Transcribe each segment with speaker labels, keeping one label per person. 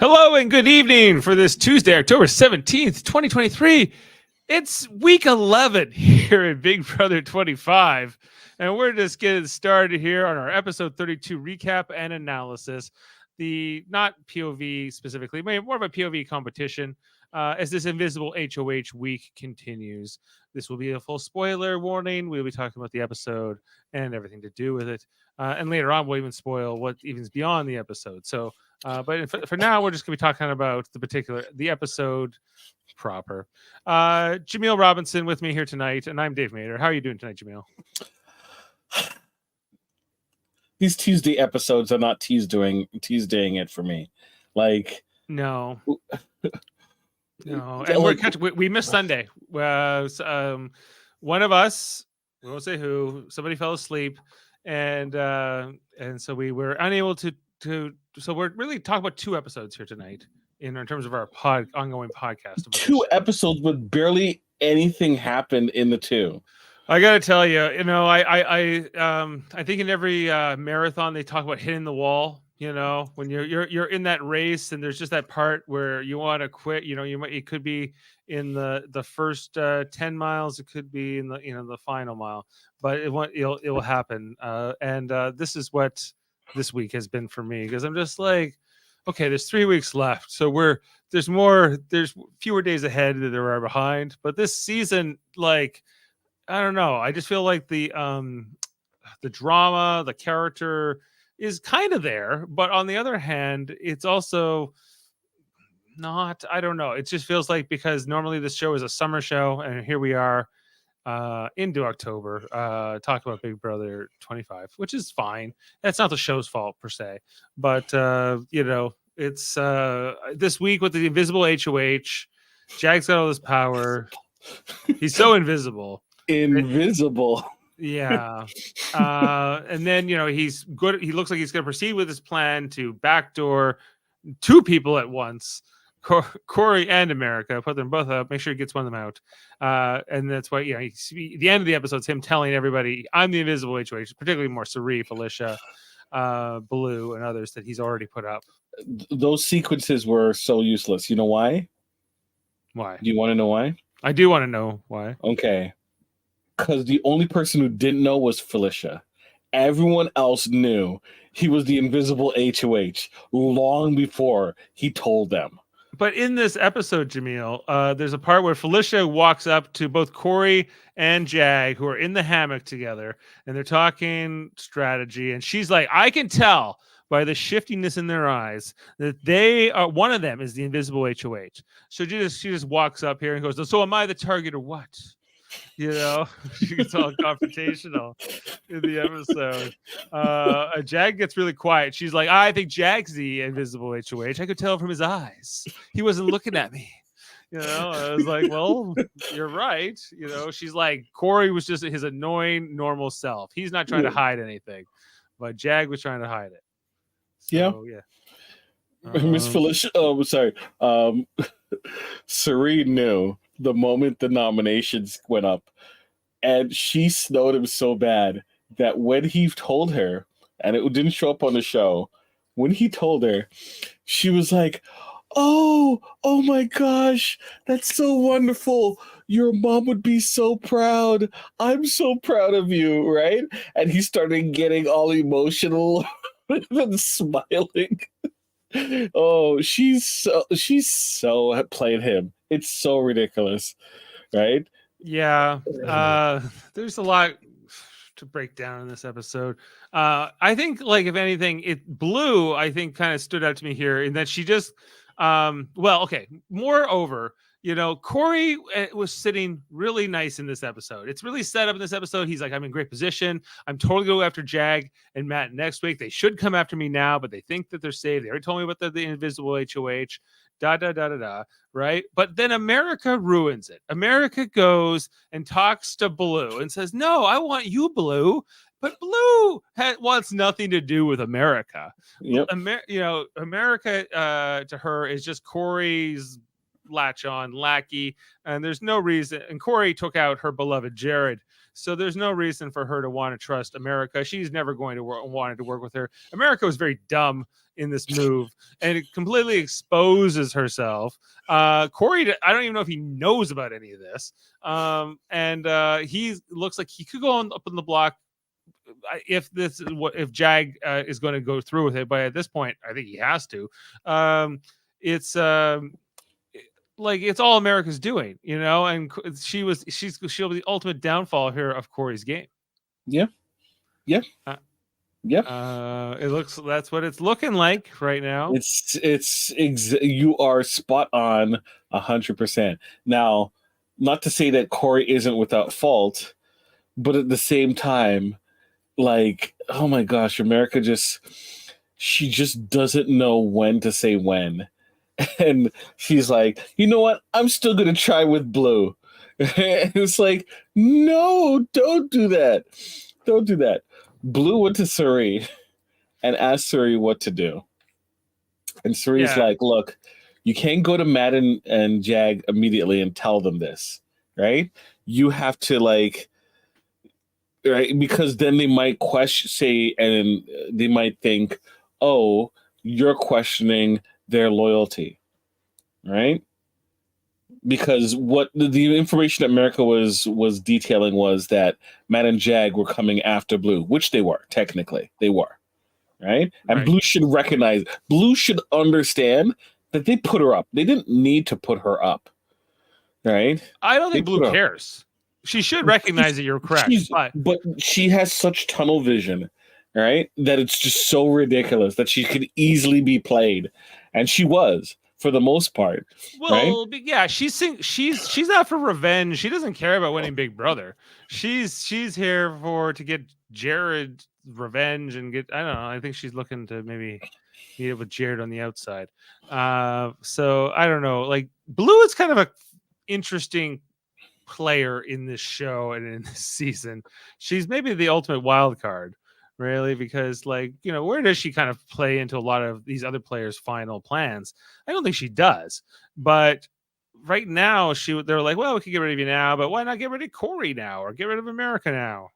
Speaker 1: Hello and good evening for this Tuesday, October 17th, 2023. It's week 11 here in Big Brother 25, and we're just getting started here on our episode 32 recap and analysis. The not POV specifically, more of a POV competition as this Invisible HOH week continues. This will be a full spoiler warning. We'll be talking about the episode and everything to do with it. And later on, we'll even spoil what even's beyond the episode. So, but for now, we're just going to be talking about the episode proper. Jaemeel Robinson with me here tonight, and I'm Dave Mader. How are you doing tonight, Jaemeel?
Speaker 2: These Tuesday episodes are not Tuesdaying it for me. Like,
Speaker 1: no. No, and we missed Sunday. One of us, we won't say who, somebody fell asleep, and so we were unable to. So we're really talking about two episodes here tonight in terms of our ongoing podcast.
Speaker 2: Two episodes with barely anything happened in the two.
Speaker 1: I gotta tell you, I think in every marathon they talk about hitting the wall. You know, when you're in that race and there's just that part where you want to quit. You know, it could be in the first 10 miles, it could be in the final mile, but it will happen. And this is what this week has been for me, because I'm just like, okay, there's 3 weeks left, so there's fewer days ahead than there are behind. But this season, like, I don't know, I just feel like the drama, the character is kind of there, but on the other hand, it's also not. I don't know. It just feels like, because normally this show is a summer show, and here we are into October, talking about Big Brother 25, which is fine. That's not the show's fault per se, but it's this week with the invisible HOH. Jag's got all this power. He's so invisible. Yeah. And then, he's good. He looks like he's going to proceed with his plan to backdoor two people at once, Corey and America, put them both up, make sure he gets one of them out. And that's why, the end of the episode is him telling everybody, I'm the invisible HOH, particularly more Sari, Felicia, Blue, and others that he's already put up.
Speaker 2: Those sequences were so useless. You know why?
Speaker 1: Why?
Speaker 2: Do you want to know why?
Speaker 1: I do want to know why.
Speaker 2: Okay. Because the only person who didn't know was Felicia. Everyone else knew he was the invisible HOH long before he told them.
Speaker 1: But in this episode, Jaemeel, there's a part where Felicia walks up to both Corey and Jag, who are in the hammock together, and they're talking strategy. And she's like, I can tell by the shiftiness in their eyes that one of them is the invisible HOH. So she just walks up here and goes, so am I the target or what? She gets all confrontational in the episode. Jag gets really quiet. She's like, I think Jag's the invisible HOH. I could tell from his eyes. He wasn't looking at me. I was like, well, you're right. She's like, Corey was just his annoying, normal self. He's not trying to hide anything, but Jag was trying to hide it. So, yeah.
Speaker 2: Miss Felicia, sorry. Sari knew the moment the nominations went up, and she snowed him so bad that when he told her, and it didn't show up on the show, when he told her, she was like, oh my gosh, that's so wonderful. Your mom would be so proud. I'm so proud of you, right? And he started getting all emotional and smiling. Oh, she's so playing him. It's so ridiculous, right?
Speaker 1: Yeah. There's a lot to break down in this episode. I think, like, if anything, Blue, I think, kind of stood out to me here in that she just moreover, Corey was sitting really nice in this episode. It's really set up in this episode. He's like, I'm in great position. I'm totally going to go after Jag and Matt next week. They should come after me now, but they think that they're safe. They already told me about the invisible HOH, right? But then America ruins it. America goes and talks to Blue and says, no, I want you, Blue. But Blue wants nothing to do with America.
Speaker 2: Yep.
Speaker 1: America to her is just Corey's latch on lackey, and there's no reason. And Corey took out her beloved Jared, so there's no reason for her to want to trust America. She's never going to wanted to work with her. America was very dumb in this move, and it completely exposes herself. Corey, I don't even know if he knows about any of this, and he looks like he could go up on the block if Jag is going to go through with it. But at this point, I think he has to. It's like it's all America's doing, and she'll be the ultimate downfall here of Corey's game.
Speaker 2: Yeah.
Speaker 1: That's what it's looking like right now.
Speaker 2: You are spot on 100%. Now, not to say that Corey isn't without fault, but at the same time, like, oh my gosh, America she just doesn't know when to say when. And she's like, you know what? I'm still going to try with Blue. It's like, no, don't do that. Don't do that. Blue went to Suri and asked Suri what to do. And Suri's like, look, you can't go to Matt and Jag immediately and tell them this, right? You have to right? Because then they might and they might think, oh, you're questioning their loyalty, right? Because what the information that America was detailing was that Matt and Jag were coming after Blue, which they were, technically. They were, right? And
Speaker 1: Right.
Speaker 2: Blue should understand that they put her up. They didn't need to put her up, right?
Speaker 1: I don't think Blue cares. She should recognize that you're correct.
Speaker 2: But she has such tunnel vision, right? That it's just so ridiculous that she could easily be played. And she was, for the most part.
Speaker 1: Well,
Speaker 2: right?
Speaker 1: Yeah, she's out for revenge. She doesn't care about winning Big Brother. She's here to get Jared revenge and get, I don't know, I think she's looking to maybe meet up with Jared on the outside. So I don't know. Like, Blue is kind of a interesting player in this show and in this season. She's maybe the ultimate wild card, really, because where does she kind of play into a lot of these other players' final plans? I don't think she does. But right now, they're like, well, we could get rid of you now, but why not get rid of Corey now or get rid of America now?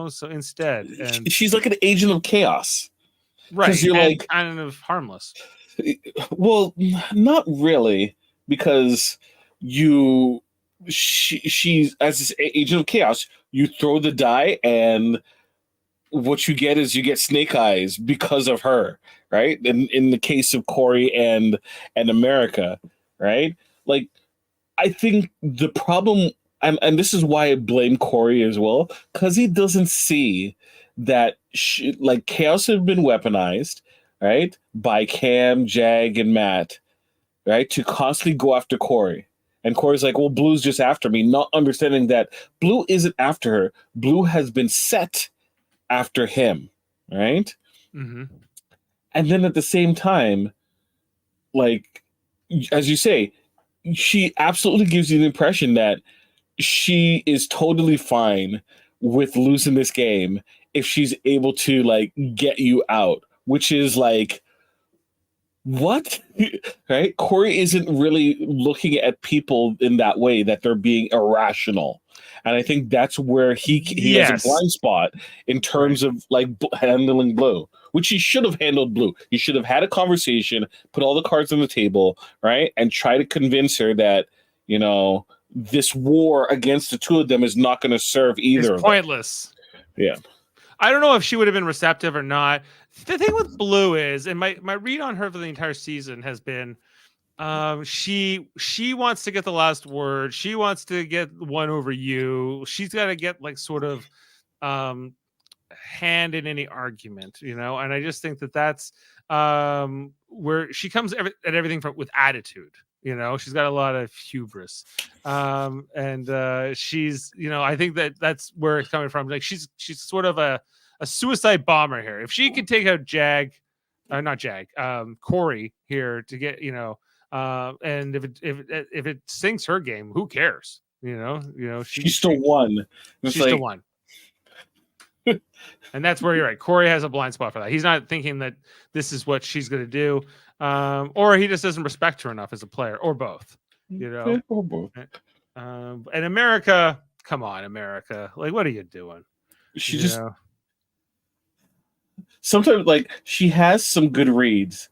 Speaker 1: So instead, and
Speaker 2: she's like an agent of chaos,
Speaker 1: right? Because you're kind of harmless.
Speaker 2: Well, not really, because she's as this agent of chaos. You throw the die, and what you get is snake eyes because of her, right? In the case of Corey and America, right? Like, I think the problem, and this is why I blame Corey as well, because he doesn't see that chaos have been weaponized, right, by Cam, Jag, and Matt, right, to constantly go after Corey. And Corey's like, well, Blue's just after me, not understanding that Blue isn't after her. Blue has been set after him, right?
Speaker 1: Mm-hmm.
Speaker 2: And then at the same time, as you say, she absolutely gives you the impression that she is totally fine with losing this game if she's able to get you out, which is what? Right? Corey isn't really looking at people in that way, that they're being irrational. And I think that's where he has a blind spot in terms of handling Blue, which he should have handled Blue. He should have had a conversation, put all the cards on the table, right? And try to convince her that, this war against the two of them is not going to serve either. It's
Speaker 1: pointless.
Speaker 2: Yeah.
Speaker 1: I don't know if she would have been receptive or not. The thing with Blue is, and my read on her for the entire season has been, she wants to get the last word. She wants to get one over you. She's got to get sort of hand in any argument, and I just think that's where she comes at everything with attitude. She's got a lot of hubris, and she's, I think that's where it's coming from. She's sort of a suicide bomber here. If she could take out Corey here to get, and if it sinks her game, who cares?
Speaker 2: She still won.
Speaker 1: She's still won. And that's where you're right. Corey has a blind spot for that. He's not thinking that this is what she's going to do, or he just doesn't respect her enough as a player, or both. you know.
Speaker 2: Or both.
Speaker 1: And America, come on, America, like, what are you doing?
Speaker 2: She
Speaker 1: You
Speaker 2: just
Speaker 1: know?
Speaker 2: sometimes like she has some good reads,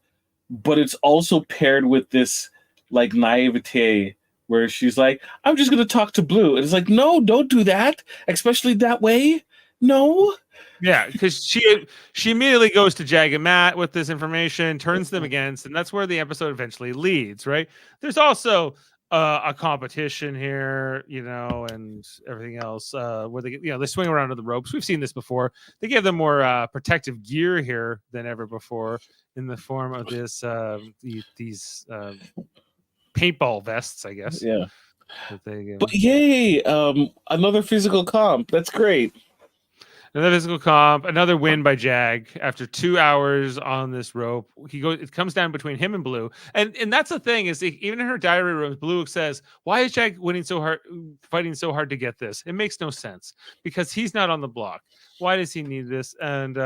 Speaker 2: but it's also paired with this like naivete where she's like, I'm just gonna talk to Blue. And it's like, no, don't do that, especially that way. No.
Speaker 1: Yeah, because she immediately goes to Jag and Matt with this information, turns them against, and that's where the episode eventually leads. Right? There's also a competition here, you know, and everything else. Where they swing around to the ropes. We've seen this before. They give them more protective gear here than ever before in the form of these paintball vests, I guess.
Speaker 2: Yeah.
Speaker 1: That they give.
Speaker 2: But yay, another physical comp. That's great.
Speaker 1: Another physical comp, another win by Jag after 2 hours on this rope. It comes down between him and Blue, and that's the thing is even in her diary room, Blue says, "Why is Jag fighting so hard to get this? It makes no sense because he's not on the block. Why does he need this?" And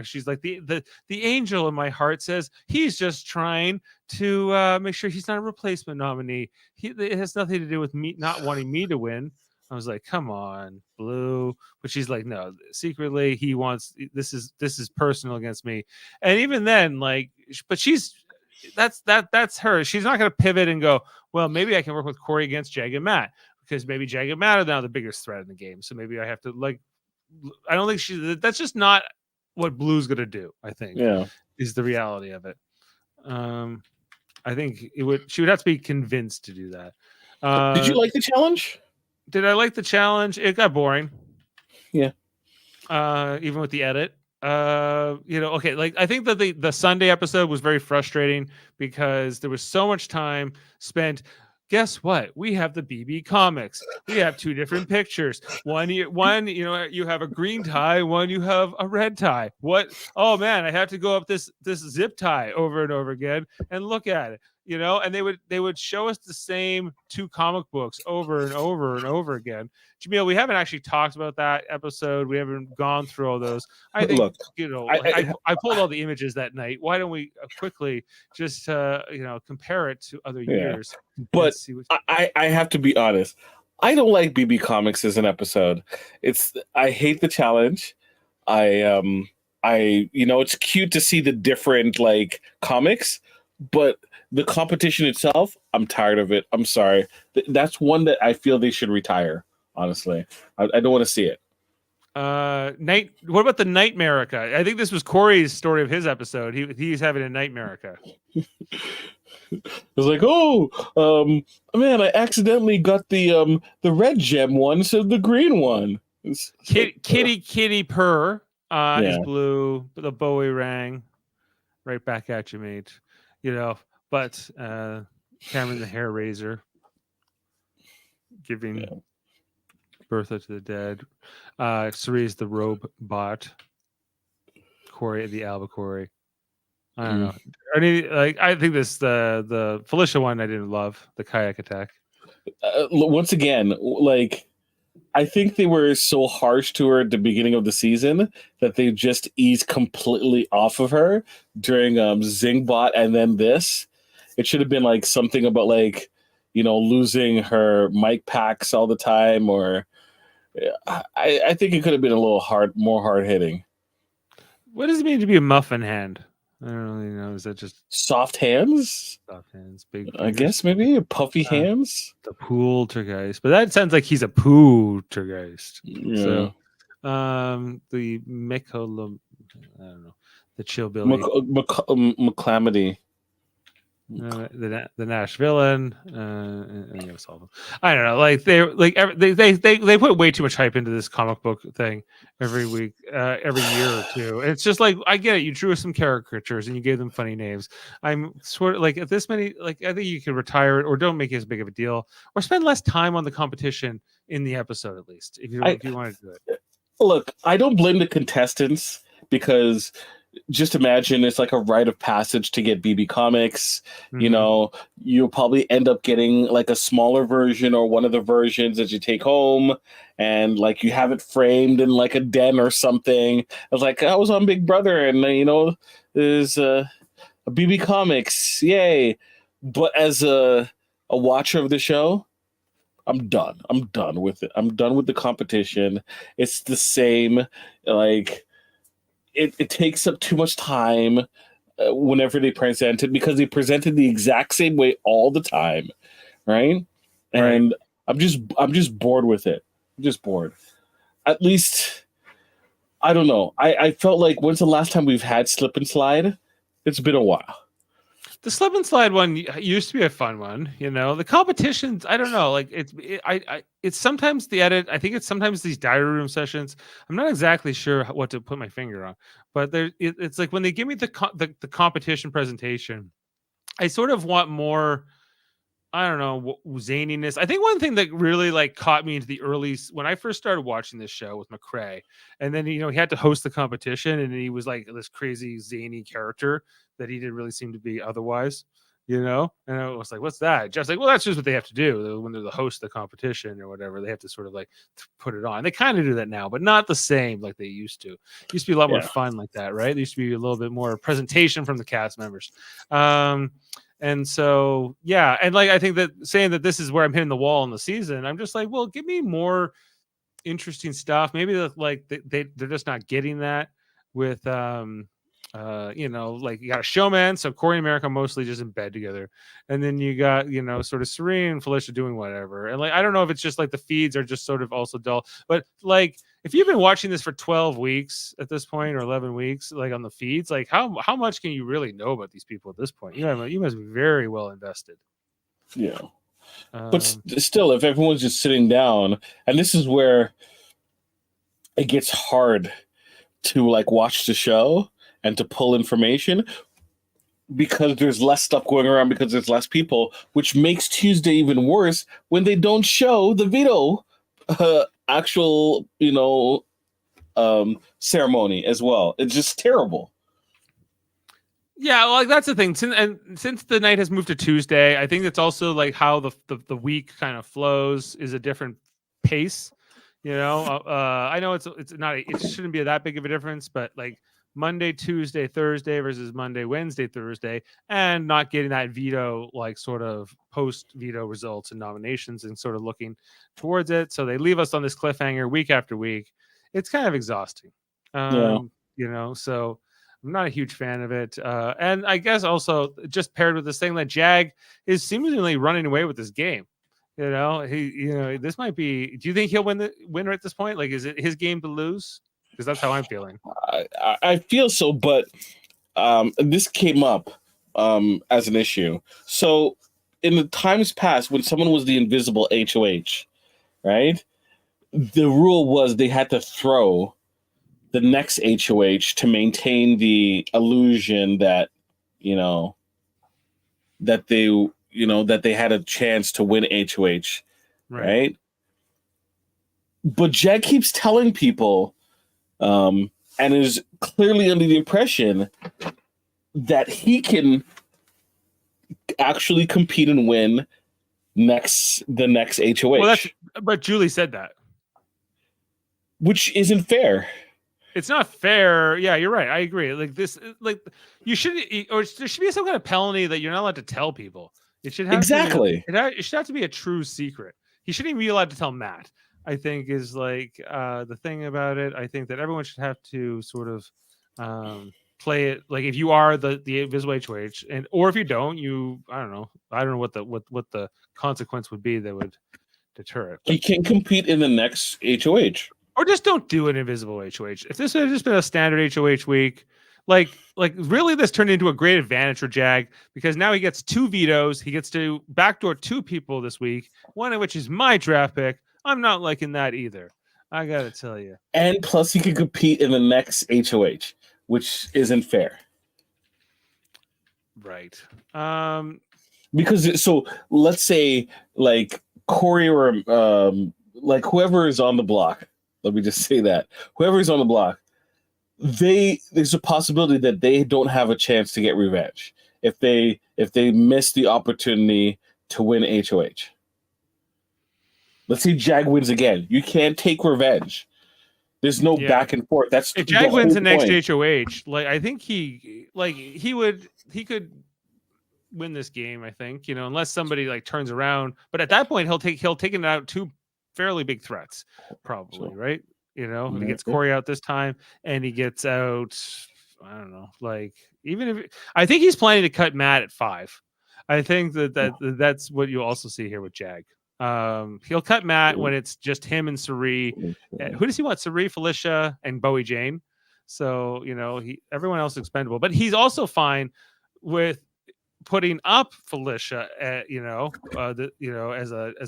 Speaker 1: she's like, the angel in my heart says he's just trying to make sure he's not a replacement nominee. It has nothing to do with me not wanting me to win. I was like, come on, Blue. But she's like, no, secretly he wants this is personal against me. And even then, like, but that's her. She's not gonna pivot and go, well, maybe I can work with Corey against Jag and Matt, because maybe Jag and Matt are now the biggest threat in the game. So maybe I have to I don't think that's just not what Blue's gonna do, I think.
Speaker 2: Yeah.
Speaker 1: Is the reality of it. I think she would have to be convinced to do that.
Speaker 2: Did you like the challenge?
Speaker 1: Did I like the challenge? It got boring.
Speaker 2: Yeah.
Speaker 1: Even with the edit. Okay, like I think that the Sunday episode was very frustrating because there was so much time spent. Guess what? We have the BB comics. We have two different pictures. One, you have a green tie. One, you have a red tie. What? Oh man, I have to go up this zip tie over and over again and look at it. And they would show us the same two comic books over and over and over again. Jaemeel, we haven't actually talked about that episode. We haven't gone through all those. I think,
Speaker 2: look,
Speaker 1: I pulled all the images that night. Why don't we quickly just compare it to other years?
Speaker 2: But I have to be honest. I don't like BB Comics as an episode. I hate the challenge. It's cute to see the different like comics, but the competition itself, I'm tired of it. I'm sorry. That's one that I feel they should retire. Honestly, I don't want to see it.
Speaker 1: What about the Nightmarica? I think this was Corey's story of his episode. He's having a Nightmarica.
Speaker 2: It was like, man, I accidentally got the red gem one instead of the green one.
Speaker 1: Kitty purr is Blue. The Bowie rang. Right back at you, mate. But Cameron the hair raiser giving Bertha to the dead. Cerise the robe bot. Corey the albacore. I don't know. I think the Felicia one I didn't love, the kayak attack.
Speaker 2: Once again, I think they were so harsh to her at the beginning of the season that they just eased completely off of her during Zingbot and then this. It should have been like something about losing her mic packs all the time, or I think it could have been a little more hard hitting.
Speaker 1: What does it mean to be a muffin hand? I don't really know. Is that just
Speaker 2: soft hands?
Speaker 1: Soft hands, big fingers.
Speaker 2: I guess maybe puffy hands.
Speaker 1: The Pooltergeist, but that sounds like he's a Pooltergeist.
Speaker 2: Yeah.
Speaker 1: So, the Mikolum, I don't know, the Chillbilly,
Speaker 2: McClamity.
Speaker 1: The Nash villain, I guess all of them. I don't know. Like they put way too much hype into this comic book thing every week, every year or two. And it's just like, I get it. You drew some caricatures and you gave them funny names. I'm sort of like at this many. Like I think you could retire it or don't make it as big of a deal or spend less time on the competition in the episode at least if you want to do it.
Speaker 2: Look, I don't blame the contestants because. Just imagine it's like a rite of passage to get BB Comics. Mm-hmm. You'll probably end up getting like a smaller version or one of the versions that you take home and like you have it framed in like a den or something. It's like, I was on Big Brother and, there's a BB Comics. Yay. But as a a watcher of the show, I'm done. I'm done with it. I'm done with the competition. It's the same. Like it takes up too much time whenever they present it because they present it the exact same way all the time, right? And I'm just bored with it. I'm just bored. At least I don't know. I felt like when's the last time we've had slip and slide? It's been a while.
Speaker 1: The slip and slide one used to be a fun one, you know. The competitions, I don't know, like it's sometimes the edit. I think it's sometimes these diary room sessions. I'm not exactly sure what to put my finger on, but it's like when they give me the competition presentation, I sort of want more. I don't know, zaniness. I think one thing that really like caught me into the early when I first started watching this show with McRae, and then he had to host the competition, and he was like this crazy zany character that he didn't really seem to be otherwise, you know. And I was like, "What's that?" Just like, well, that's just what they have to do when they're the host of the competition or whatever. They have to sort of like put it on. They kind of do that now, but not the same like they used to. It used to be a lot more fun like that, right? There used to be a little bit more presentation from the cast members. And so, yeah, and like I think that saying that this is where I'm hitting the wall in the season, I'm just like, well, give me more interesting stuff. Maybe they're just not getting that with like you got a showman, so Corey and America mostly just in bed together, and then you got sort of Serene and Felicia doing whatever, and like I don't know if it's just like the feeds are just sort of also dull, but like if you've been watching this for 12 weeks at this point or 11 weeks, like on the feeds, like how much can you really know about these people at this point? You must be very well invested.
Speaker 2: Yeah. But still, if everyone's just sitting down, and this is where it gets hard to like watch the show and to pull information because there's less stuff going around because there's less people, which makes Tuesday even worse when they don't show the veto actual, ceremony as well. It's just terrible.
Speaker 1: Yeah, like that's the thing. Since the night has moved to Tuesday, I think it's also like how the week kind of flows is a different pace. I know it's not it shouldn't be that big of a difference, but like Monday, Tuesday, Thursday versus Monday, Wednesday, Thursday, and not getting that veto like sort of post veto results and nominations and sort of looking towards it. So they leave us on this cliffhanger week after week. It's kind of exhausting. So I'm not a huge fan of it. And I guess also just paired with this thing that Jag is seemingly running away with this game. This might be. Do you think he'll win at this point? Like, is it his game to lose? Because that's how I'm feeling.
Speaker 2: I feel so, but this came up as an issue. So in the times past, when someone was the invisible HOH, right? The rule was they had to throw the next HOH to maintain the illusion that that they had a chance to win HOH, right? But Jag keeps telling people, and is clearly under the impression that he can actually compete and win the next HOH.
Speaker 1: Well, but Julie said that,
Speaker 2: which isn't fair.
Speaker 1: It's not fair. Yeah, you're right. I agree. Like this, like you should, or there should be some kind of penalty that you're not allowed to tell people. It should have
Speaker 2: exactly.
Speaker 1: It should have to be a true secret. He shouldn't even be allowed to tell Matt. I think is like the thing about it. I think that everyone should have to sort of play it like if you are the invisible HOH, or if you don't, I don't know what the consequence would be that would deter it.
Speaker 2: He can compete in the next HOH.
Speaker 1: Or just don't do an invisible HOH. If this had just been a standard HOH week, like really this turned into a great advantage for Jag because now he gets 2 vetoes. He gets to backdoor 2 people this week, one of which is my draft pick. I'm not liking that either. I got to tell you.
Speaker 2: And plus he can compete in the next HOH, which isn't fair.
Speaker 1: Right.
Speaker 2: Because so let's say like Corey or like whoever is on the block. Let me just say that whoever is on the block, there's a possibility that they don't have a chance to get revenge if they miss the opportunity to win HOH. Let's say Jag wins again. You can't take revenge. There's no back and forth. That's
Speaker 1: if Jag wins the next HOH. Like I think he could win this game. I think, unless somebody like turns around. But at that point, he'll take it out two fairly big threats, probably,
Speaker 2: So,
Speaker 1: right? If he
Speaker 2: yeah.
Speaker 1: gets Corey out this time and he gets out, I don't know, like even if I think he's planning to cut Matt at 5. I think that's what you also see here with Jag. He'll cut Matt when it's just him and Sari. Who does he want? Sari, Felicia, and Bowie Jane. So everyone else is expendable, but he's also fine with putting up Felicia as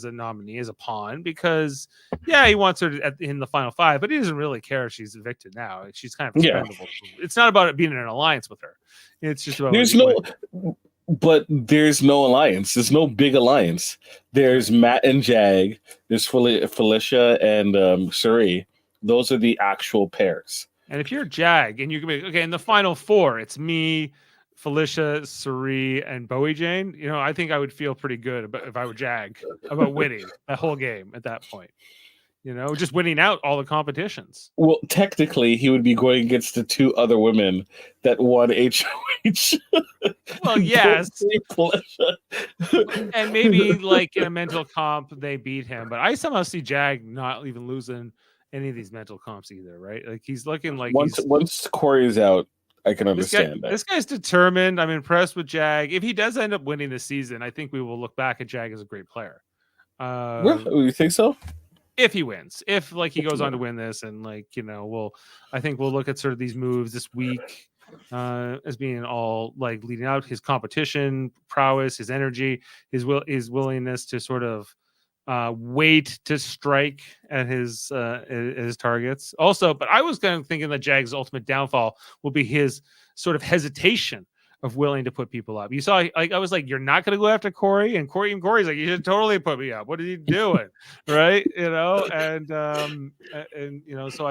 Speaker 1: a nominee, as a pawn, because he wants her in the final 5, but he doesn't really care if she's evicted now. She's kind of expendable. It's not about it being in an alliance with her. It's just about
Speaker 2: but there's no alliance. There's no big alliance. There's Matt and Jag. There's Felicia and Suri. Those are the actual pairs.
Speaker 1: And if you're Jag and you can be okay in the final 4, it's me, Felicia, Suri, and Bowie Jane. I think I would feel pretty good about if I were Jag about winning that whole game at that point. Just winning out all the competitions.
Speaker 2: Well, technically, he would be going against the 2 other women that won HOH.
Speaker 1: Well, yes. And maybe like in a mental comp, they beat him. But I somehow see Jag not even losing any of these mental comps either, right? Like he's looking like
Speaker 2: once Corey is out, I can understand that.
Speaker 1: This guy's determined. I'm impressed with Jag. If he does end up winning this season, I think we will look back at Jag as a great player.
Speaker 2: You think so?
Speaker 1: If he wins, if he goes on to win this, and I think we'll look at sort of these moves this week as being all leading out his competition prowess, his energy, his willingness to sort of wait to strike at his targets. Also, but I was kind of thinking that Jag's ultimate downfall will be his sort of hesitation of willing to put people up. You saw, I was like, you're not going to go after Corey, and Corey's like, you should totally put me up. What are you doing, right? So I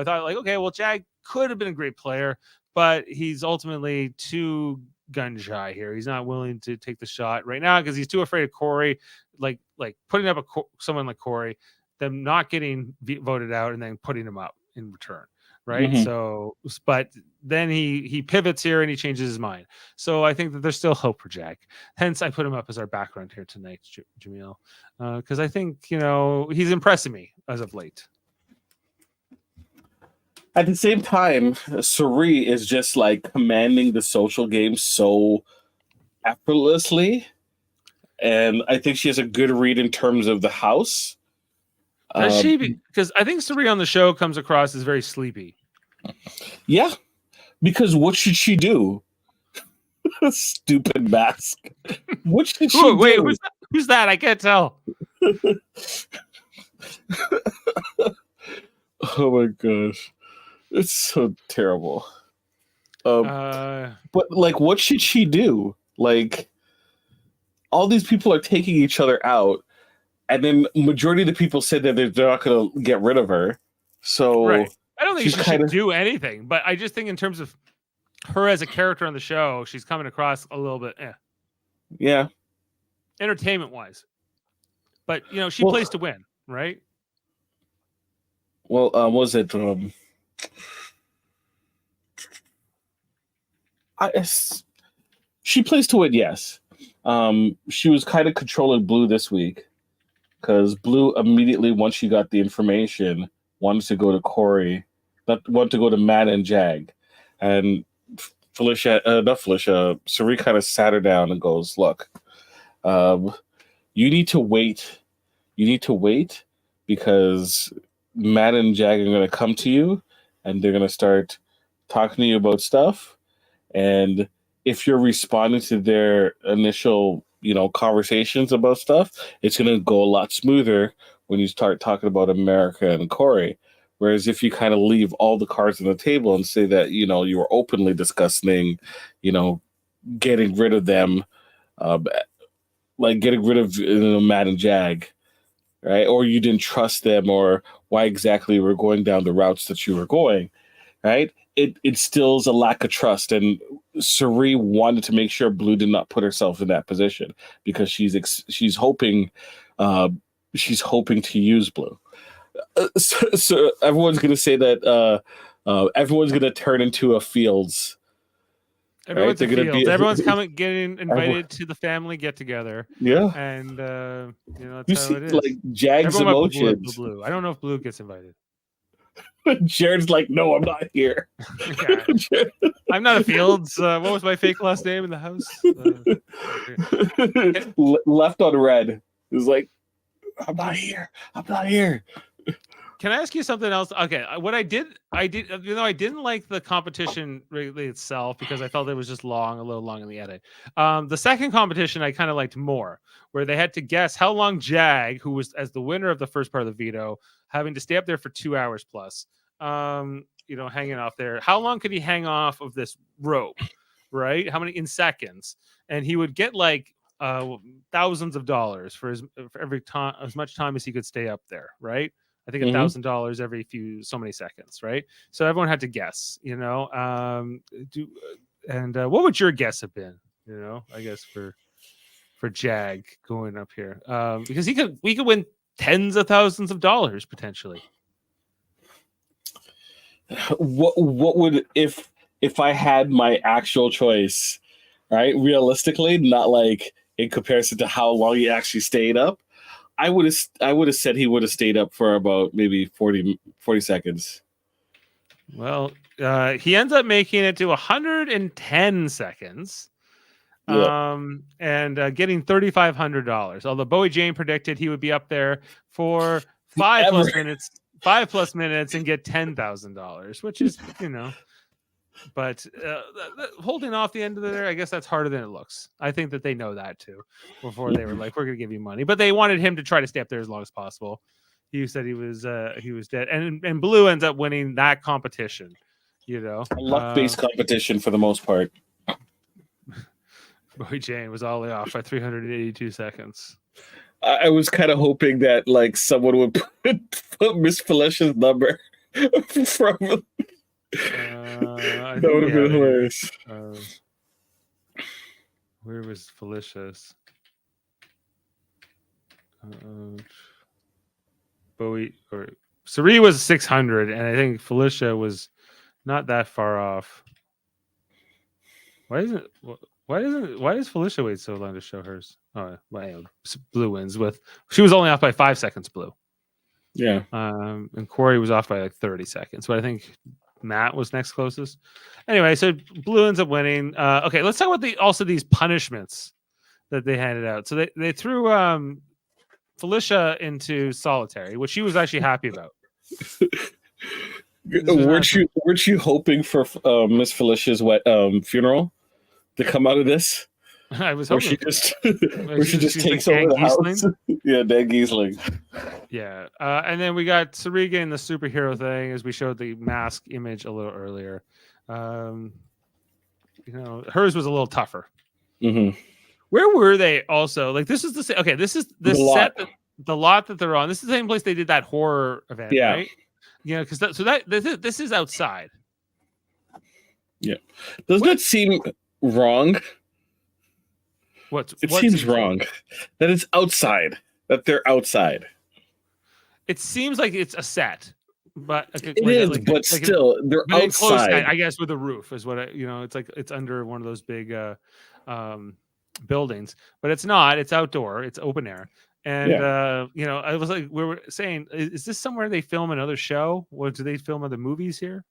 Speaker 1: thought okay, well, Jag could have been a great player, but he's ultimately too gun shy here. He's not willing to take the shot right now because he's too afraid of Corey, like putting up someone like Corey, them not getting voted out and then putting him up in return. Right. Mm-hmm. So, but then he pivots here and he changes his mind. So I think that there's still hope for Jag. Hence, I put him up as our background here tonight, Jaemeel, because I think, he's impressing me as of late.
Speaker 2: At the same time, Suri is just commanding the social game so effortlessly. And I think she has a good read in terms of the house.
Speaker 1: Does she? Because I think Suri on the show comes across as very sleepy.
Speaker 2: Yeah, because what should she do? Stupid mask. What should she do?
Speaker 1: Wait, who's that? I can't tell.
Speaker 2: Oh my gosh, it's so terrible. But what should she do? All these people are taking each other out. And then majority of the people said that they're not going to get rid of her. So
Speaker 1: right. I don't think she should do anything, but I just think in terms of her as a character on the show, she's coming across a little bit,
Speaker 2: yeah,
Speaker 1: entertainment wise. But she plays to win, right?
Speaker 2: Well, was it? She plays to win, yes. She was kind of controlling Blue this week. Because Blue immediately, once she got the information, wanted to go to Corey, wanted to go to Matt and Jag. And Suri kind of sat her down and goes, look, you need to wait. You need to wait because Matt and Jag are going to come to you and they're going to start talking to you about stuff. And if you're responding to their initial conversations about stuff, it's going to go a lot smoother when you start talking about America and Corey. Whereas if you kind of leave all the cards on the table and say that, you were openly discussing, getting rid of them, getting rid of Matt and Jag, right? Or you didn't trust them or why exactly you were going down the routes that you were going, right? It instills a lack of trust, and Suri wanted to make sure Blue did not put herself in that position because she's hoping to use Blue. So everyone's going to say that everyone's going to turn into a Fields
Speaker 1: Everyone's
Speaker 2: They're
Speaker 1: in
Speaker 2: gonna
Speaker 1: fields.
Speaker 2: be
Speaker 1: Everyone's getting invited to the family get together,
Speaker 2: yeah.
Speaker 1: and that's
Speaker 2: You
Speaker 1: how
Speaker 2: see,
Speaker 1: it is.
Speaker 2: like Jag's
Speaker 1: Everyone but
Speaker 2: emotions.
Speaker 1: Blue. I don't know if Blue gets invited.
Speaker 2: Jared's like, no, I'm not here.
Speaker 1: Yeah, I'm not a Fields. What was my fake last name in the house?
Speaker 2: Left on red. It's like, I'm not here. I'm not here.
Speaker 1: Can I ask you something else? Okay, what I did, I didn't like the competition really itself because I felt it was just a little long in the edit. The second competition I kind of liked more, where they had to guess how long Jag, who was as the winner of the first part of the veto, having to stay up there for 2 hours plus, hanging off there. How long could he hang off of this rope? Right? How many in seconds? And he would get like thousands of dollars for every time, as much time as he could stay up there. Right? I think $1,000 every so many seconds, right? So everyone had to guess, what would your guess have been? I guess for Jag going up here, because we could win tens of thousands of dollars potentially.
Speaker 2: What would if I had my actual choice, right? Realistically, not like in comparison to how long he actually stayed up. I would have said he would have stayed up for about maybe 40 seconds.
Speaker 1: Well, he ends up making it to 110 seconds.
Speaker 2: Yeah.
Speaker 1: And getting $3,500. Although Bowie Jane predicted he would be up there for 5+ minutes and get $10,000, which is, but holding off the end of there, I guess that's harder than it looks. I think that they know that too before they were like, we're going to give you money, but they wanted him to try to stay up there as long as possible. He said he was dead, and Blue ends up winning that competition.
Speaker 2: Luck-based competition for the most part.
Speaker 1: Bowie Jane was all the way off by 382 seconds.
Speaker 2: I was kind of hoping that like someone would put Miss Felicia's number from. That would have been hilarious.
Speaker 1: Where was Felicia's? Bowie or Sari was 600, and I think Felicia was not that far off. Why does Felicia wait so long to show hers? Oh, well, Blue wins with. She was only off by 5 seconds. Blue.
Speaker 2: Yeah.
Speaker 1: And Corey was off by like 30 seconds, but I think Matt was next closest. Anyway, so Blue ends up winning. Okay, let's talk about these punishments that they handed out. So they threw Felicia into solitary, which she was actually happy about.
Speaker 2: Weren't you hoping for Miss Felicia's funeral to come out of this?
Speaker 1: I was hoping
Speaker 2: where she just takes over the house. Yeah, Dan Giesling.
Speaker 1: Yeah, and then we got Sari getting the superhero thing, as we showed the mask image a little earlier. Hers was a little tougher.
Speaker 2: Mm-hmm.
Speaker 1: Where were they? Also, like this is the okay. This is the set, the lot that they're on. This is the same place they did that horror event, right? Yeah, because this is outside.
Speaker 2: Yeah, doesn't it seem wrong? It seems wrong that it's outside. That they're outside.
Speaker 1: It seems like it's a set, but
Speaker 2: it is. But still, they're outside.
Speaker 1: I guess with a roof is what it's like. It's under one of those big buildings, but it's not. It's outdoor. It's open air. And I was like, we were saying, is this somewhere they film another show? Or do they film other movies here?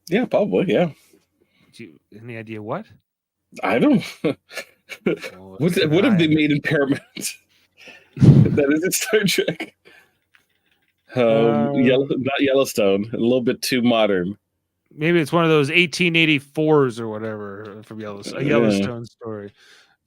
Speaker 2: Yeah, probably. Yeah.
Speaker 1: Any idea what?
Speaker 2: I don't. What have they made in Paramount? That isn't Star Trek. Not Yellowstone. A little bit too modern.
Speaker 1: Maybe it's one of those 1884s or whatever from Yellowstone. A Yellowstone story.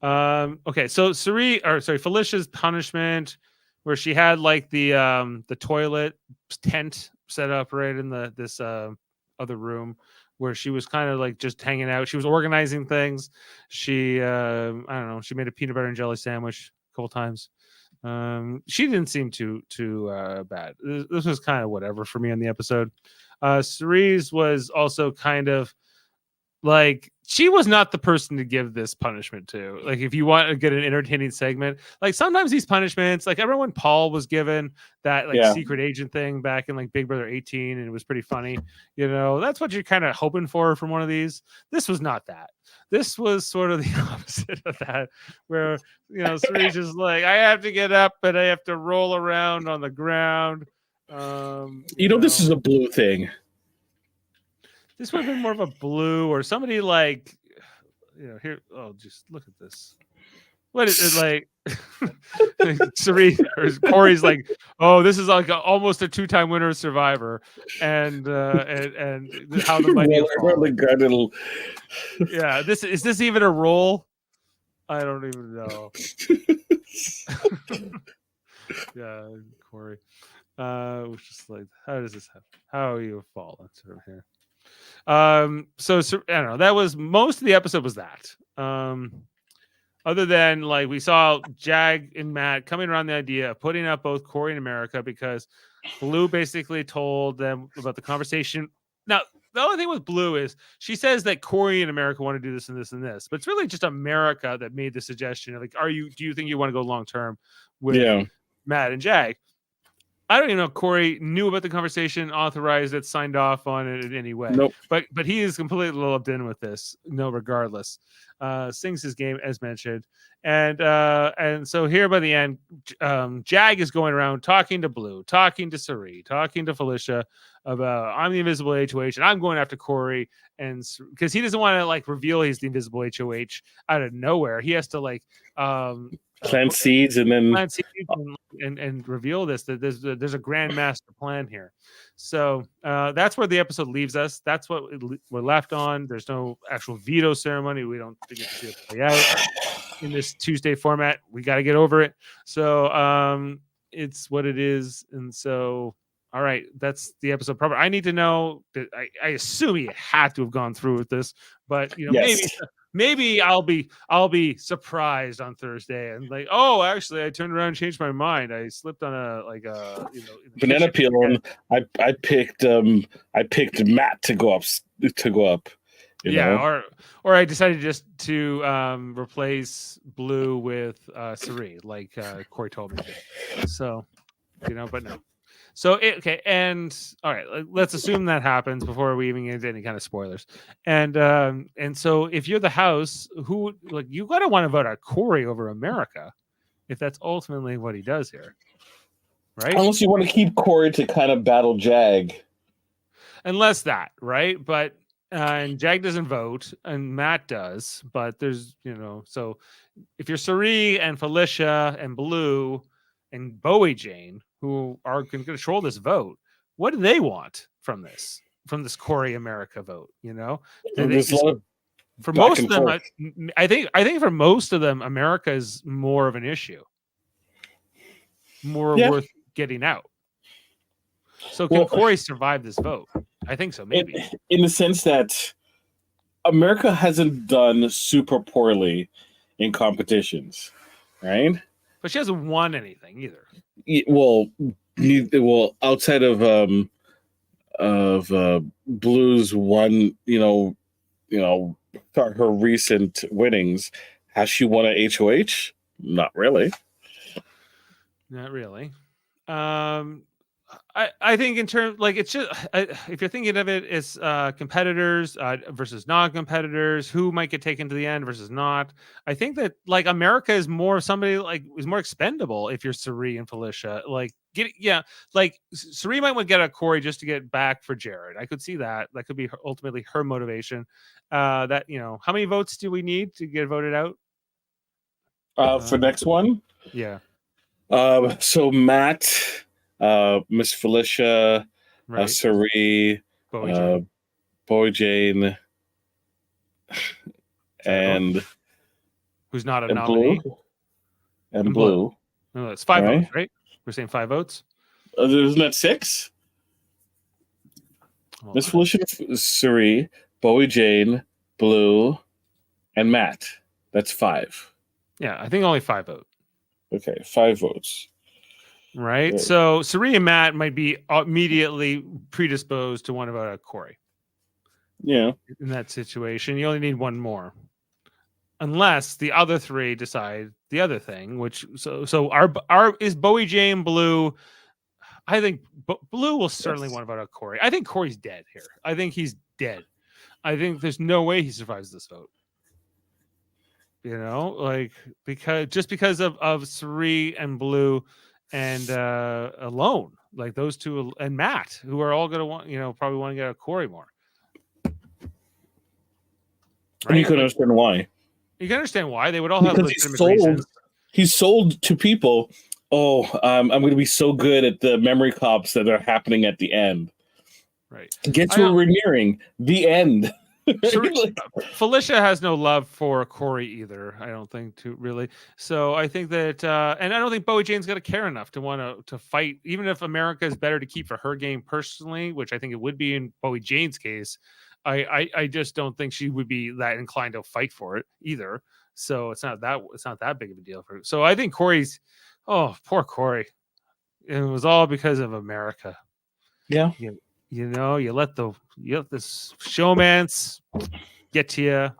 Speaker 1: Okay, so Felicia's punishment, where she had like the toilet tent set up right in this other room, where she was kind of like just hanging out. She was organizing things. She I don't know, she made a peanut butter and jelly sandwich a couple times. She didn't seem too bad. This was kind of whatever for me on the episode. Cerise was also kind of like she was not the person to give this punishment to. Like, if you want to get an entertaining segment, like sometimes these punishments, like remember when Paul was given that like
Speaker 2: Yeah.
Speaker 1: secret agent thing back in like Big Brother 18, and it was pretty funny. You know, that's what you're kind of hoping for from one of these. This was not that. This was sort of the opposite of that, where Cerise is like, I have to get up and I have to roll around on the ground.
Speaker 2: This is a Blue thing.
Speaker 1: This would have been more of a Blue or somebody like, here. Oh, just look at this. What is it like? Cerise or Corey's like, oh, this is like almost a 2-time winner of Survivor, and how the mighty fall. Yeah, is this even a role? I don't even know. Yeah, Corey. Was just like, how does this happen? How are you fallen sort of here? So I don't know. That was most of the episode was that. Other than like we saw Jag and Matt coming around the idea of putting up both Corey and America because Blue basically told them about the conversation. Now, the only thing with Blue is she says that Corey and America want to do this and this and this, but it's really just America that made the suggestion of like, do you think you want to go long term with Matt and Jag? I don't even know if Corey knew about the conversation, authorized it, signed off on it in any way.
Speaker 2: Nope.
Speaker 1: But he is completely lulled in with this, regardless. Sings his game as mentioned. And so here by the end, Jag is going around talking to Blue, talking to Sari, talking to Felicia about I'm the invisible HOH and I'm going after Corey, and because he doesn't want to like reveal he's the invisible HOH out of nowhere. He has to like
Speaker 2: plant seeds and then
Speaker 1: and reveal this that there's a grand master plan here. So that's where the episode leaves us. That's what we're left on. There's no actual veto ceremony. We don't get to see it play out in this Tuesday format. We got to get over it. So it's what it is. And so all right, that's the episode proper. I need to know that I assume he had to have gone through with this, but maybe I'll be surprised on Thursday and like, oh, actually, I turned around and changed my mind. I slipped on a
Speaker 2: banana peel, and I picked Matt to go up. You know?
Speaker 1: Or I decided just to replace Blue with Sari, like Corey told me to. So, but no. So okay, and all right, let's assume that happens before we even get into any kind of spoilers. And so if you're the house, who like you gotta want to vote out Corey over America, if that's ultimately what he does here, right?
Speaker 2: Unless you want to keep Corey to kind of battle Jag.
Speaker 1: Unless that, right? But and Jag doesn't vote, and Matt does. But there's so if you're Sari and Felicia and Blue and Bowie Jane, who are going to control this vote, what do they want from this Corey America vote? For most of them, I think for most of them, America is more of an issue, more worth getting out. So can Corey survive this vote? I think so, maybe.
Speaker 2: In the sense that America hasn't done super poorly in competitions, right?
Speaker 1: But she hasn't won anything either.
Speaker 2: Well, outside of Blue's one, her recent winnings, has she won a HOH? Not really.
Speaker 1: Not really. I think in terms like it's just if you're thinking of it as competitors versus non-competitors, who might get taken to the end versus not. I think that like America is more somebody like is more expendable if you're Sari and Felicia. Like like Sari might want to get a Corey just to get back for Jared. I could see that. That could be ultimately her motivation. That how many votes do we need to get voted out?
Speaker 2: For next one?
Speaker 1: Yeah.
Speaker 2: So Matt, Miss Felicia,
Speaker 1: right.
Speaker 2: Sari, Bowie Jane, and
Speaker 1: who's not a nominee?
Speaker 2: And Blue.
Speaker 1: No, that's 5 votes, right? We're saying 5 votes.
Speaker 2: Isn't that 6? Miss Felicia, Sari, Bowie Jane, Blue, and Matt. That's 5.
Speaker 1: Yeah, I think only 5 votes.
Speaker 2: Okay, 5 votes.
Speaker 1: Right. So Sari and Matt might be immediately predisposed to want to vote out Corey.
Speaker 2: Yeah.
Speaker 1: in that situation. You only need one more. Unless the other three decide the other thing, which so our is Bowie Jane Blue. I think Blue will certainly
Speaker 2: Yes.
Speaker 1: want to vote out Corey. I think Corey's dead here. I think he's dead. I think there's no way he survives this vote. Like because of Suri and Blue and alone, like those two and Matt, who are all gonna want, probably want to get a Corey more.
Speaker 2: And you can understand why.
Speaker 1: You can understand why they would all have legitimate reasons.
Speaker 2: He's sold to people. Oh, I'm going to be so good at the memory cops that are happening at the end.
Speaker 1: Right.
Speaker 2: Guess where we're nearing the end.
Speaker 1: Felicia has no love for Corey either. I don't think really. So I think that, and I don't think Bowie Jane's going to care enough to want to fight, even if America is better to keep for her game personally, which I think it would be in Bowie Jane's case. I just don't think she would be that inclined to fight for it either. So it's not that big of a deal for her. So I think Corey's, poor Corey. It was all because of America.
Speaker 2: Yeah.
Speaker 1: You let this showmance get to you.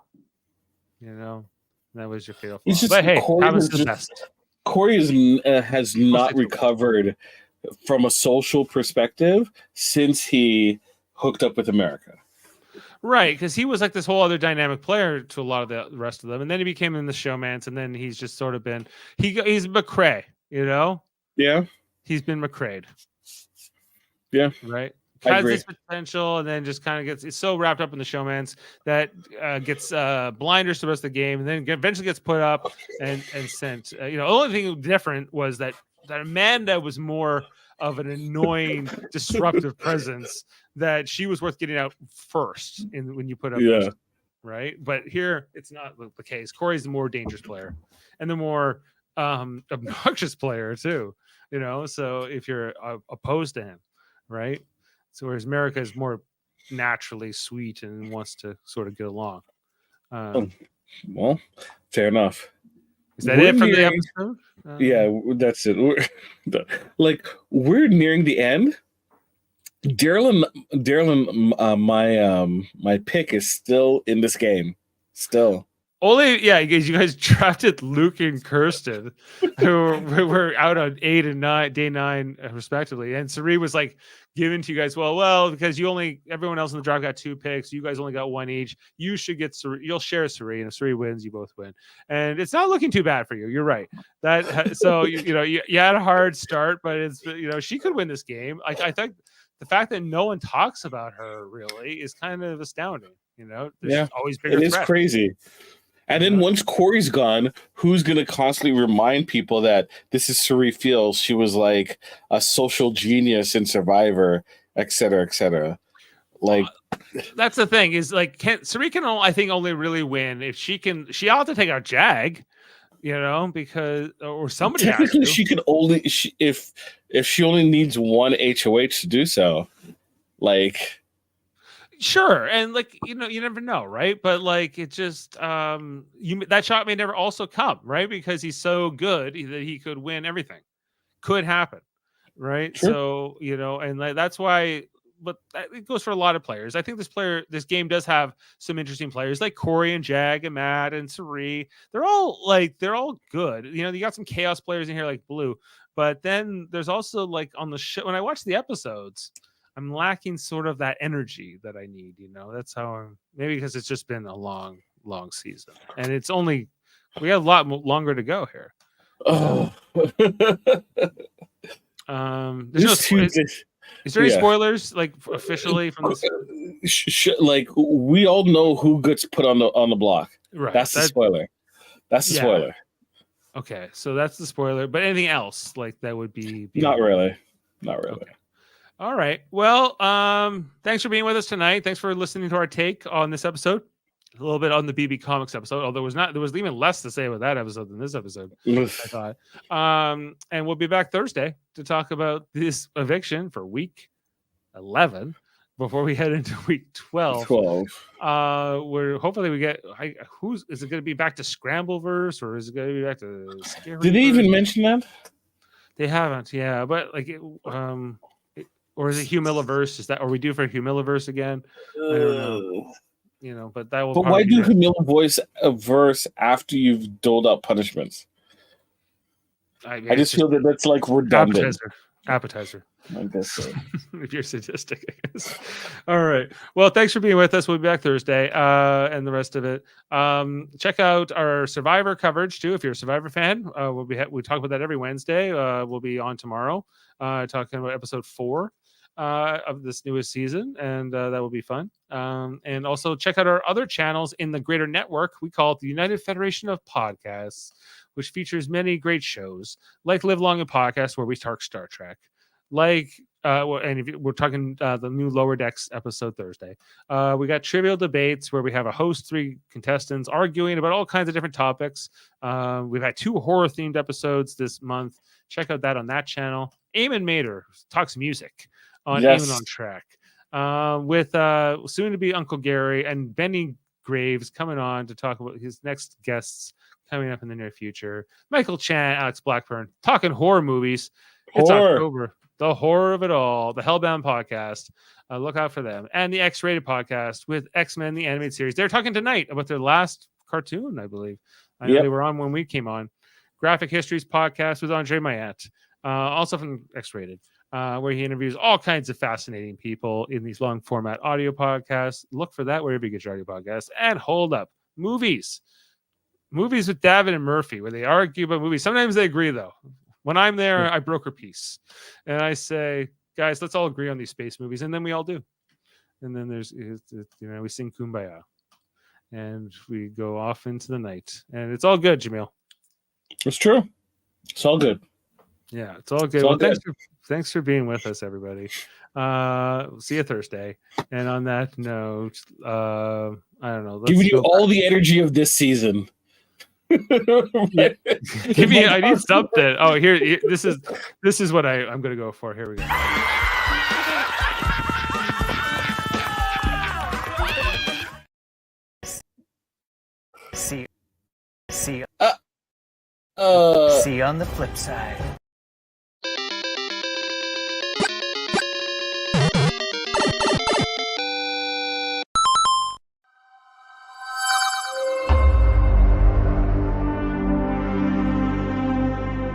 Speaker 1: That was your fatal flaw. But hey, Travis is the best.
Speaker 2: Corey has not recovered from a social perspective since he hooked up with America.
Speaker 1: Right, because he was like this whole other dynamic player to a lot of the rest of them, and then he became in the showmance, and then he's just sort of been he's McCrae,
Speaker 2: Yeah,
Speaker 1: he's been McCrae'd.
Speaker 2: Yeah,
Speaker 1: right. Has this potential, and then just kind of it's so wrapped up in the showmance that gets blinders to the rest of the game, and then eventually gets put up and sent. The only thing different was that Amanda was more of an annoying, disruptive presence, that she was worth getting out first when you put up.
Speaker 2: Yeah.
Speaker 1: Right. But here it's not the case. Corey's the more dangerous player and the more obnoxious player too, so if you're opposed to him, right? So whereas America is more naturally sweet and wants to sort of get along.
Speaker 2: Well, fair enough.
Speaker 1: Is that it from the episode?
Speaker 2: Yeah, that's it. We're nearing the end. Daryl and my pick is still in this game. Still.
Speaker 1: Only, because you guys drafted Luke and Kirsten, who were out on 8 and 9, day 9, respectively. And Sari was like given to you guys. Well, because everyone else in the draft got 2 picks. You guys only got 1 each. You should get Sari. You'll share Sari, and if Sari wins, you both win. And it's not looking too bad for you. You're right. So you had a hard start, but it's she could win this game. I think the fact that no one talks about her really is kind of astounding. There's always bigger
Speaker 2: threats. It is crazy. And then once Corey's gone, who's going to constantly remind people that this is Sari Fields? She was like a social genius in Survivor, et cetera, et cetera.
Speaker 1: That's the thing is Sari can I think only really win if she can. She ought to take out Jag, because or somebody.
Speaker 2: Technically, she could only if she only needs 1 HOH to do so.
Speaker 1: Sure, and you never know, right? But it just that shot may never also come, right? Because he's so good that he could win everything. Could happen, right? Sure. So and that's why. But it goes for a lot of players. I think this game does have some interesting players like Corey and Jag and Matt and Sari. They're all good. You got some chaos players in here like Blue, but then there's also on the show when I watch the episodes, I'm lacking sort of that energy that I need. That's how maybe because it's just been a long season, and we have a lot longer to go here.
Speaker 2: Oh,
Speaker 1: is there any spoilers officially from this?
Speaker 2: We all know who gets put on the block.
Speaker 1: Right.
Speaker 2: That's the spoiler. That's the spoiler.
Speaker 1: Okay, so that's the spoiler. But anything else that would be
Speaker 2: not really. Okay.
Speaker 1: All right. Well, thanks for being with us tonight. Thanks for listening to our take on this episode. A little bit on the BB Comics episode, although there was even less to say about that episode than this episode, I thought. And we'll be back Thursday to talk about this eviction for week 11 before we head into week 12. Where hopefully we get is it going to be back to Scrambleverse or is it going to be back to Skelhorn?
Speaker 2: Did they even mention that?
Speaker 1: They haven't, yeah, but Or is it Humiliverse? Is that, are we due for Humiliverse again? I don't know. You know, but that will.
Speaker 2: But why do Jaemeel voice a verse after you've doled out punishments? I just feel that that's like redundant.
Speaker 1: Appetizer.
Speaker 2: I guess so.
Speaker 1: If you're sadistic, I guess. All right. Well, thanks for being with us. We'll be back Thursday and the rest of it. Check out our Survivor coverage too. If you're a Survivor fan, we talk about that every Wednesday. We'll be on tomorrow talking about episode 4 of this newest season, and that will be fun. And also check out our other channels in the greater network. We call it the United Federation of Podcasts, which features many great shows like Live Long and Podcast, where we talk Star Trek. And if we're talking the new Lower Decks episode Thursday. We got Trivial Debates, where we have a host, 3 contestants arguing about all kinds of different topics. We've had 2 horror-themed episodes this month. Check out that on that channel. Eamon Mater talks music on Eamon on Track, with soon-to-be Uncle Gary and Benny Graves coming on to talk about his next guests coming up in the near future. Michael Chan, Alex Blackburn, talking horror movies. It's October. The horror of it all. The Hellbound podcast. Look out for them. And the X-Rated podcast with X-Men, the animated series. They're talking tonight about their last cartoon, I believe. I know they were on when we came on. Graphic Histories podcast with André Myette. Also from X-Rated. Where he interviews all kinds of fascinating people in these long format audio podcasts. Look for that wherever you get your audio podcasts. And hold up. Movies with Davan and Murphy, where they argue about movies. Sometimes they agree, though. When I'm there, I broker peace. And I say, guys, let's all agree on these space movies. And then we all do. And then we sing Kumbaya. And we go off into the night. And it's all good, Jaemeel.
Speaker 2: It's true. It's all good.
Speaker 1: Yeah, it's all good. Thanks for being with us, everybody. See you Thursday. And on that note, I don't know.
Speaker 2: Giving you all the energy of this season.
Speaker 1: Yeah. I need something. Oh, here. This is what I'm going to go for. Here we go. See you on the flip side.